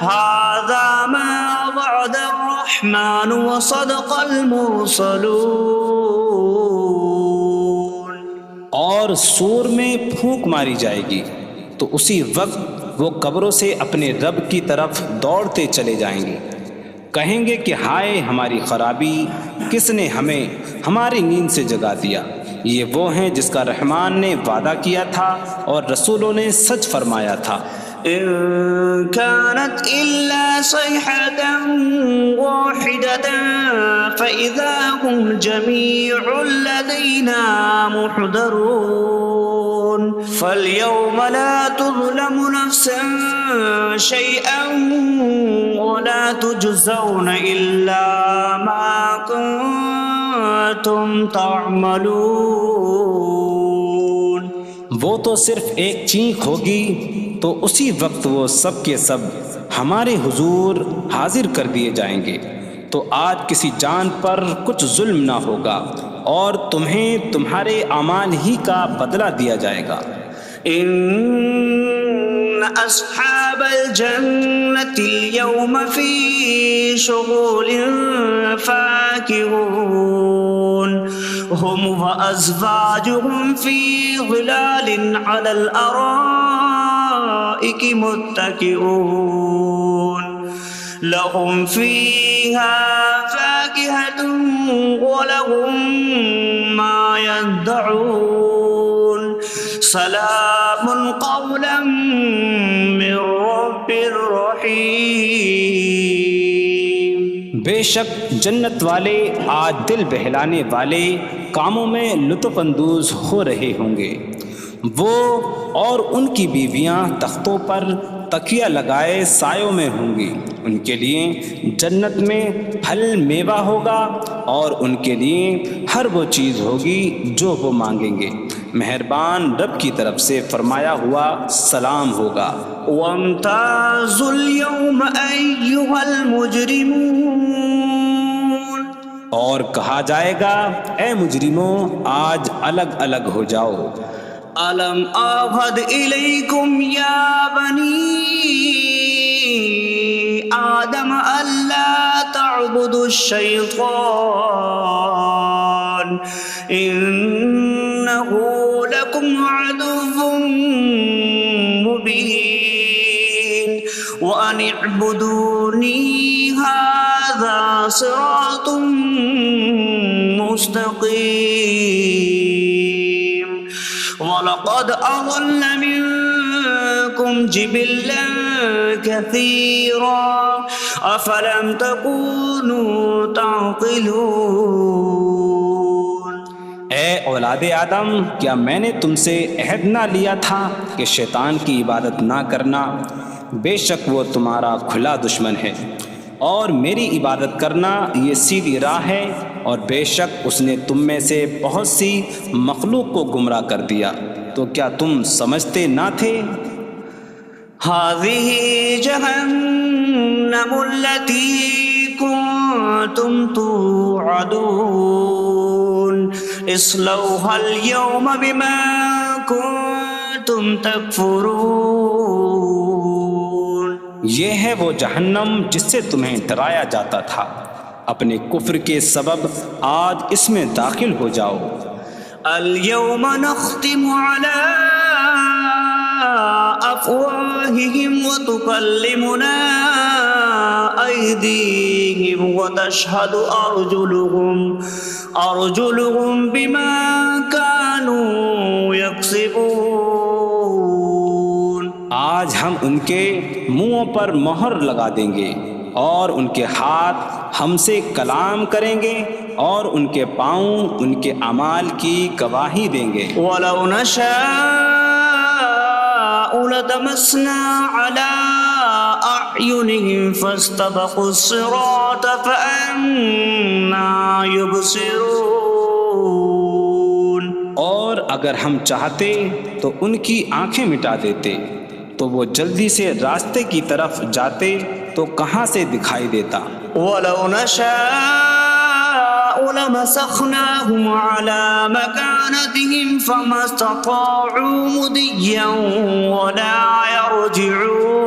هَٰذَا مَا وَعَدَ الرَّحْمَٰنُ وَصَدَقَ الْمُرْسَلُونَ۔ اور سور میں پھونک ماری جائے گی تو اسی وقت وہ قبروں سے اپنے رب کی طرف دوڑتے چلے جائیں گے، کہیں گے کہ ہائے ہماری خرابی، کس نے ہمیں ہماری نیند سے جگا دیا۔ یہ وہ ہیں جس کا رحمان نے وعدہ کیا تھا اور رسولوں نے سچ فرمایا تھا۔ إن كانت إلا صيحة واحدة فإذا هم جميع لدينا محضرون فاليوم لا تظلم نفس شيئا ولا تجزون إلا ما كنتم تعملون۔ وہ تو صرف ایک چینخ ہوگی تو اسی وقت وہ سب کے سب ہمارے حضور حاضر کر دیے جائیں گے، تو آج کسی جان پر کچھ ظلم نہ ہوگا اور تمہیں تمہارے اعمال ہی کا بدلہ دیا جائے گا۔ إن أصحاب الجنة اليوم في شغل فاكهون هم وأزواجهم في ظلال على الأرائك متكئون لهم فيها فاكهة ولهم ما يدعون سلام قولا من رب رحیم۔ بے شک جنت والے آج دل بہلانے والے کاموں میں لطف اندوز ہو رہے ہوں گے۔ وہ اور ان کی بیویاں تختوں پر تکیہ لگائے سایوں میں ہوں گی۔ ان کے لیے جنت میں پھل میوہ ہوگا اور ان کے لیے ہر وہ چیز ہوگی جو وہ مانگیں گے۔ مہربان رب کی طرف سے فرمایا ہوا سلام ہوگا۔ وامتازوا اليوم أيها المجرمون، اور کہا جائے گا اے مجرموں آج الگ الگ ہو جاؤ۔ ألم أعهد إليكم يا بني آدم ألا تعبدوا الشيطان إنه لكم عدو مبين وأن اعبدوني هذا صراط مستقيم وَلَقَدْ أَضَلَّ مِنكُمْ جِبِلًّا كَثِيرًا أَفَلَمْ تَكُونُوا تَعْقِلُونَ۔ اے اولاد آدم، کیا میں نے تم سے عہد نہ لیا تھا کہ شیطان کی عبادت نہ کرنا؟ بے شک وہ تمہارا کھلا دشمن ہے، اور میری عبادت کرنا یہ سیدھی راہ ہے، اور بے شک اس نے تم میں سے بہت سی مخلوق کو گمراہ کر دیا، تو کیا تم سمجھتے نہ تھے؟ هذه جهنم التي كنتم توعدون اصلوها اليوم بما كنتم تكفرون۔ یہ ہے وہ جہنم جس سے تمہیں ڈرایا جاتا تھا، اپنے کفر کے سبب آج اس میں داخل ہو جاؤ۔ اليوم نختم على أفواههم وتكلمنا أيديهم وتشهد أرجلهم بما كانوا يكسبون۔ آج ہم ان کے منہوں پر مہر لگا دیں گے، اور ان کے ہاتھ ہم سے کلام کریں گے، اور ان کے پاؤں ان کے اعمال کی گواہی دیں گے۔ وَلَوْ نَشَاءُ لَطَمَسْنَا عَلَىٰ أَعْيُنِهِمْ فَاسْتَبَقُوا الصِّرَاطَ فَأَنَّىٰ يُبْصِرُونَ۔ اور اگر ہم چاہتے تو ان کی آنکھیں مٹا دیتے، تو وہ جلدی سے راستے کی طرف جاتے تو کہاں سے دکھائی دیتا۔ وَلَوْ نَشَاءُ لَمَسَخْنَاهُمْ عَلَىٰ مَكَانَتِهِمْ فَمَا اسْتَطَاعُوا مُضِيًّا وَلَا يَرْجِعُونَ۔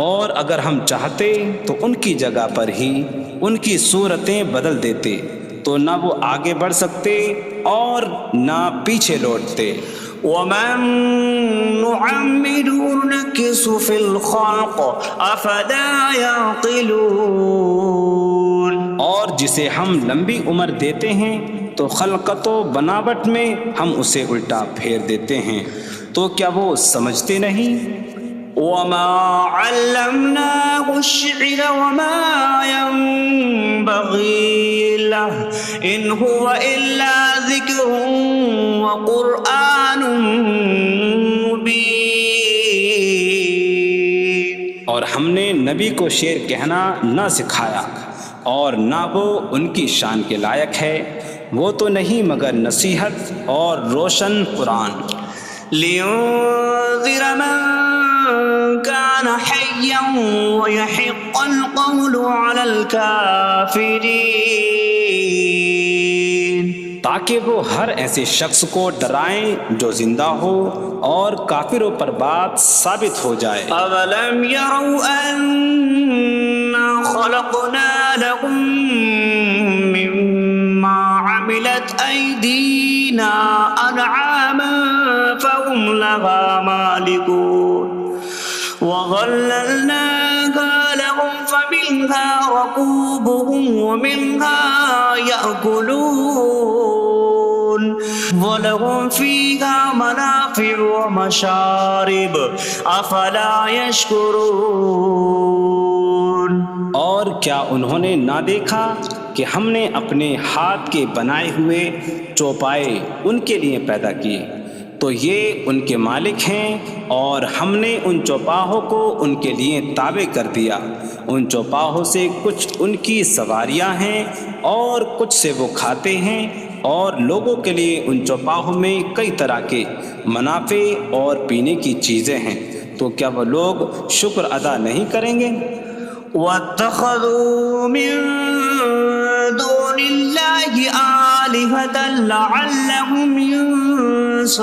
اور اگر ہم چاہتے تو ان کی جگہ پر ہی ان کی صورتیں بدل دیتے، تو نہ وہ آگے بڑھ سکتے اور نہ پیچھے لوٹتے۔ وَمَن نُّعَمِّرْهُ نُنَكِّسْهُ فِي الْخَلْقِ أَفَلَا يَعْقِلُونَ۔ اور جسے ہم لمبی عمر دیتے ہیں تو خلقت و بناوٹ میں ہم اسے الٹا پھیر دیتے ہیں، تو کیا وہ سمجھتے نہیں؟ وَمَا عَلَّمْنَاهُ الشعر وما ينبغي له إن هو إلا ذكر وقرآن مبين. اور ہم نے نبی کو شعر کہنا نہ سکھایا اور نہ وہ ان کی شان کے لائق ہے، وہ تو نہیں مگر نصیحت اور روشن قرآن. لينذر من كان حيا ويحق القول على الكافرين. تاکہ وہ ہر ایسے شخص کو ڈرائیں جو زندہ ہو اور کافروں پر بات ثابت ہو جائے. أولم يروا أنا خلقنا لهم مما عملت أيدينا أنعاما فهم لها مالكون وظللناها لهم فمنها ركوبهم ومنها يأكلون وَلَهُمْ فِيهَا مَنَافِعُ وَمَشَارِبُ أَفَلَا يَشْكُرُونَ. اور کیا انہوں نے نہ دیکھا کہ ہم نے اپنے ہاتھ کے بنائے ہوئے چوپائے ان کے لیے پیدا کیے، تو یہ ان کے مالک ہیں، اور ہم نے ان چوپاہوں کو ان کے لیے تابع کر دیا. ان چوپاہوں سے کچھ ان کی سواریاں ہیں اور کچھ سے وہ کھاتے ہیں، اور لوگوں کے لیے ان چوپاہوں میں کئی طرح کے منافع اور پینے کی چیزیں ہیں. تو کیا وہ لوگ شکر ادا نہیں کریں گے؟ وَاتَّخَذُوا مِن دُونِ اللَّهِ آلِهَةً لَعَلَّهُمْ يُنصَرُونَ.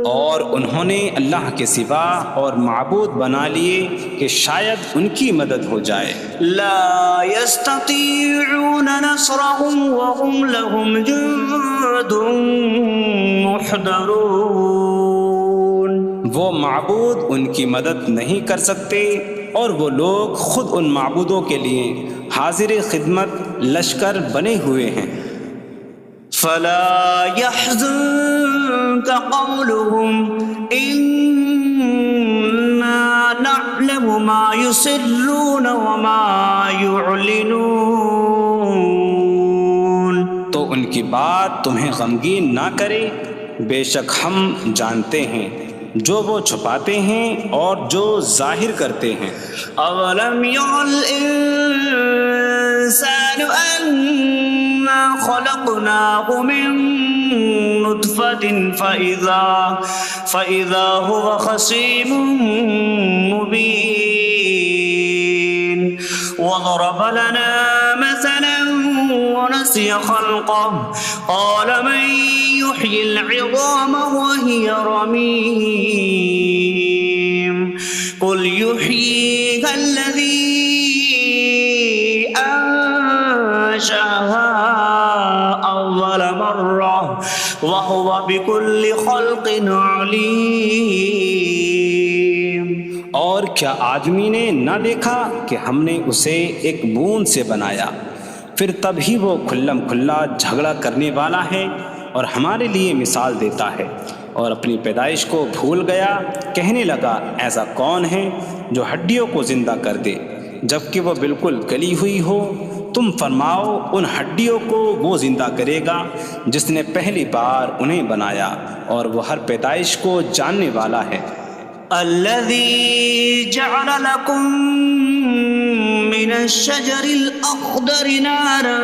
اور انہوں نے اللہ کے سوا اور معبود بنا لیے کہ شاید ان کی مدد ہو جائے. لا يستطيعون نصرهم وهم لهم جند محضرون. وہ معبود ان کی مدد نہیں کر سکتے، اور وہ لوگ خود ان معبودوں کے لیے حاضر خدمت لشکر بنے ہوئے ہیں. فلا يحزنك قولهم إنا نعلم ما يسرون وما يعلنون. تو ان کی بات تمہیں غمگین نہ کرے، بے شک ہم جانتے ہیں جو وہ چھپاتے ہیں اور جو ظاہر کرتے ہیں. أولم ير الإنسان أنا خلقناه من نطفة فإذا هو خصيم مبين. وضرب لنا مثلا ونسي خلقه قال من يحيي العظام وهي رميم قل يحييها الذي أنشأها أول مرة وهو بكل خلق عليم. اور کیا آدمی نے نہ دیکھا کہ ہم نے اسے ایک بوند سے بنایا، پھر تب ہی وہ کھلم کھلا جھگڑا کرنے والا ہے اور ہمارے لیے مثال دیتا ہے. اور اپنی پیدائش کو بھول گیا، کہنے لگا ایسا کون ہے جو ہڈیوں کو زندہ کر دے جبکہ وہ بالکل گلی ہوئی ہو. تم فرماؤ ان ہڈیوں کو وہ زندہ کرے گا جس نے پہلی بار انہیں بنایا، اور وہ ہر پیدائش کو جاننے والا ہے. الذي جعل لكم من الشجر الأخضر نارا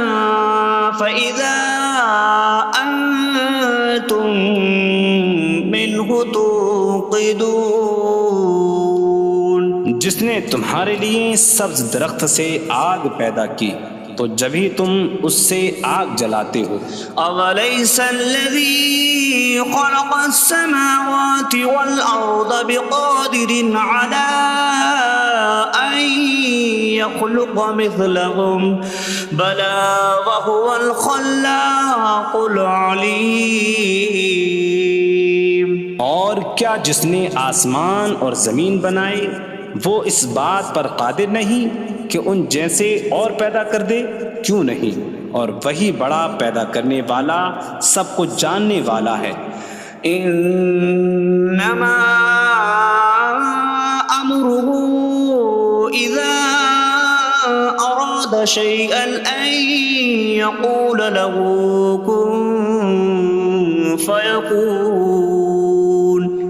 فإذا أنتم منه توقدون. جس نے تمہارے لیے سبز درخت سے آگ پیدا کی تو جبھی تم اس سے آگ جلاتے ہو. أَوَلَيْسَ الَّذِي خَلَقَ السَّمَاوَاتِ وَالْأَرْضَ بِقَادِرٍ عَلَىٰ أَن يَخْلُقَ مِثْلَهُمْ بَلَىٰ وَهُوَ الْخَلَّاقُ الْعَلِيمُ. اور کیا جس نے آسمان اور زمین بنائے وہ اس بات پر قادر نہیں کہ ان جیسے اور پیدا کر دے؟ کیوں نہیں، اور وہی بڑا پیدا کرنے والا سب کچھ جاننے والا ہے. انما امره أراد شيئا أن يقول له كن فيكون.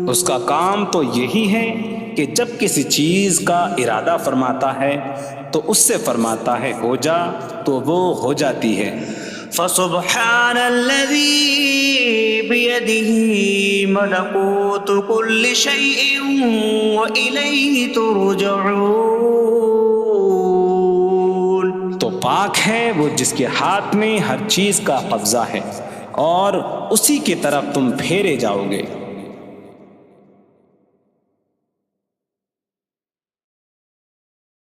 اس کا کام تو یہی ہے کہ جب کسی چیز کا ارادہ فرماتا ہے تو اس سے فرماتا ہے ہو جا، تو وہ ہو جاتی ہے۔ فسبحان الذي بيده ملكوت كل شيء وإليه ترجعون. تو پاک ہے وہ جس کے ہاتھ میں ہر چیز کا قبضہ ہے اور اسی کی طرف تم پھیرے جاؤ گے۔